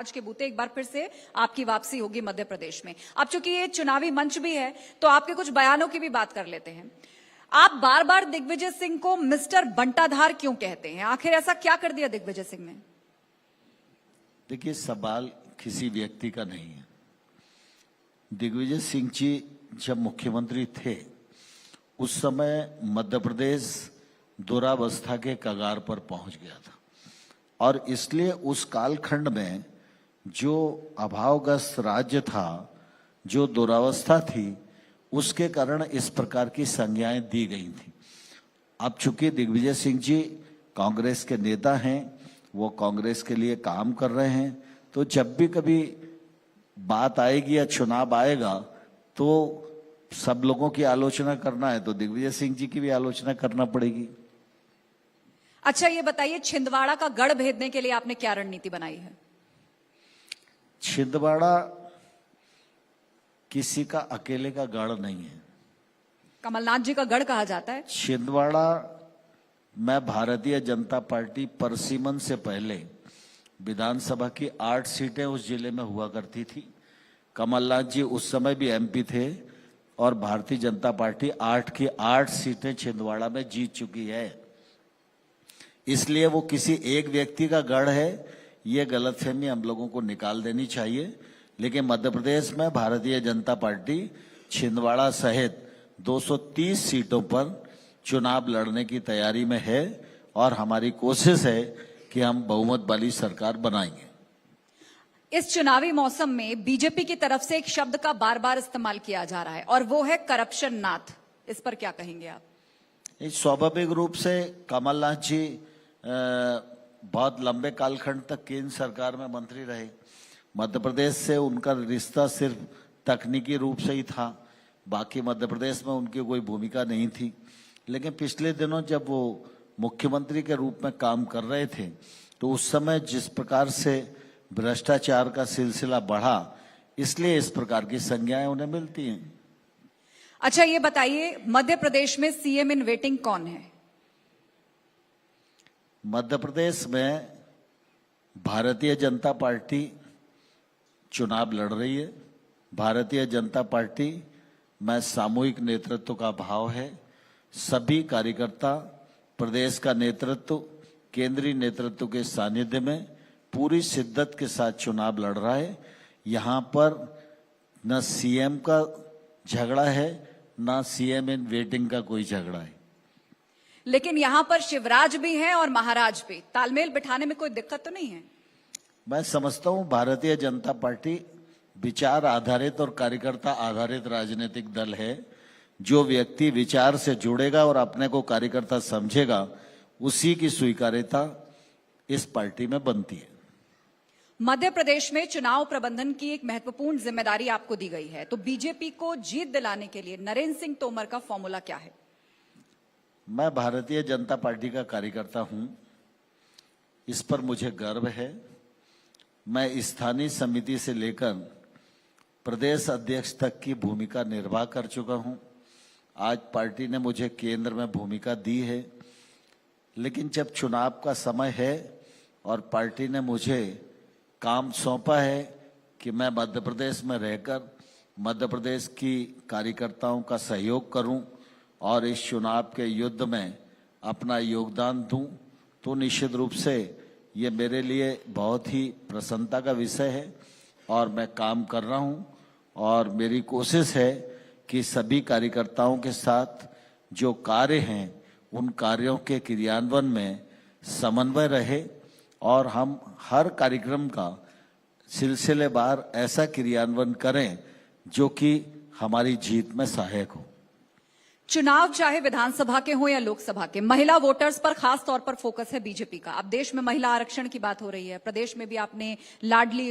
आज के बूते एक बार फिर से आपकी वापसी होगी मध्य प्रदेश में। अब चूंकि ये चुनावी मंच भी है तो आपके कुछ बयानों की भी बात कर लेते हैं। आप बार बार दिग्विजय सिंह को मिस्टर बंटाधार क्यों कहते हैं? आखिर ऐसा क्या कर दिया दिग्विजय सिंह ने? देखिए, सवाल किसी व्यक्ति का नहीं है। दिग्विजय सिंह जी जब मुख्यमंत्री थे उस समय मध्य प्रदेश दुरावस्था के कगार पर पहुंच गया था और इसलिए उस कालखंड में जो अभावग्रस्त राज्य था, जो दुरावस्था थी, उसके कारण इस प्रकार की संज्ञाएं दी गई थी। अब चूंकि दिग्विजय सिंह जी कांग्रेस के नेता हैं, वो कांग्रेस के लिए काम कर रहे हैं, तो जब भी कभी बात आएगी या चुनाव आएगा तो सब लोगों की आलोचना करना है तो दिग्विजय सिंह जी की भी आलोचना करना पड़ेगी। अच्छा, ये बताइए, छिंदवाड़ा का गढ़ भेदने के लिए आपने क्या रणनीति बनाई है? छिंदवाड़ा किसी का अकेले का गढ़ नहीं है। कमलनाथ जी का गढ़ कहा जाता है। छिंदवाड़ा मैं भारतीय जनता पार्टी परसिमन से पहले विधानसभा की 8 सीटें उस जिले में हुआ करती थी। कमलनाथ जी उस समय भी एमपी थे और भारतीय जनता पार्टी 8 की 8 सीटें छिंदवाड़ा में जीत चुकी है। इसलिए वो किसी एक व्यक्ति का गढ़ है, ये गलतफहमी हम लोगों को निकाल देनी चाहिए। लेकिन मध्य प्रदेश में भारतीय जनता पार्टी छिंदवाड़ा सहित 230 सीटों पर चुनाव लड़ने की तैयारी में है और हमारी कोशिश है कि हम बहुमत वाली सरकार बनाएंगे। इस चुनावी मौसम में बीजेपी की तरफ से एक शब्द का बार बार इस्तेमाल किया जा रहा है और वो है करप्शन नाथ। इस पर क्या कहेंगे आप? स्वाभाविक रूप से कमलनाथ जी बहुत लंबे कालखंड तक केंद्र सरकार में मंत्री रहे। मध्य प्रदेश से उनका रिश्ता सिर्फ तकनीकी रूप से ही था, बाकी मध्य प्रदेश में उनकी कोई भूमिका नहीं थी। लेकिन पिछले दिनों जब वो मुख्यमंत्री के रूप में काम कर रहे थे तो उस समय जिस प्रकार से भ्रष्टाचार का सिलसिला बढ़ा, इसलिए इस प्रकार की संज्ञाएं उन्हें मिलती हैं। अच्छा, ये बताइए, मध्य प्रदेश में सीएम इन वेटिंग कौन है? मध्य प्रदेश में भारतीय जनता पार्टी चुनाव लड़ रही है। भारतीय जनता पार्टी में सामूहिक नेतृत्व का भाव है। सभी कार्यकर्ता, प्रदेश का नेतृत्व, केंद्रीय नेतृत्व के सानिध्य में पूरी शिद्दत के साथ चुनाव लड़ रहा है। यहाँ पर न सीएम का झगड़ा है, न सीएम इन वेटिंग का कोई झगड़ा है। लेकिन यहां पर शिवराज भी हैं और महाराज भी, तालमेल बिठाने में कोई दिक्कत तो नहीं है? मैं समझता हूं भारतीय जनता पार्टी विचार आधारित और कार्यकर्ता आधारित राजनीतिक दल है। जो व्यक्ति विचार से जुड़ेगा और अपने को कार्यकर्ता समझेगा, उसी की स्वीकार्यता इस पार्टी में बनती है। मध्य प्रदेश में चुनाव प्रबंधन की एक महत्वपूर्ण जिम्मेदारी आपको दी गई है, तो बीजेपी को जीत दिलाने के लिए नरेंद्र सिंह तोमर का फॉर्मूला क्या है? मैं भारतीय जनता पार्टी का कार्यकर्ता हूं, इस पर मुझे गर्व है। मैं स्थानीय समिति से लेकर प्रदेश अध्यक्ष तक की भूमिका निर्वाह कर चुका हूं। आज पार्टी ने मुझे केंद्र में भूमिका दी है, लेकिन जब चुनाव का समय है और पार्टी ने मुझे काम सौंपा है कि मैं मध्य प्रदेश में रहकर मध्य प्रदेश की कार्यकर्ताओं का सहयोग करूं और इस चुनाव के युद्ध में अपना योगदान दूं, तो निश्चित रूप से ये मेरे लिए बहुत ही प्रसन्नता का विषय है और मैं काम कर रहा हूं और मेरी कोशिश है कि सभी कार्यकर्ताओं के साथ जो कार्य हैं उन कार्यों के क्रियान्वयन में समन्वय रहे और हम हर कार्यक्रम का सिलसिलेवार ऐसा क्रियान्वयन करें जो कि हमारी जीत में सहायक हो। चुनाव चाहे विधानसभा के हो या लोकसभा के, महिला वोटर्स पर खास तौर पर फोकस है बीजेपी का। अब देश में महिला आरक्षण की बात हो रही है, प्रदेश में भी आपने लाडली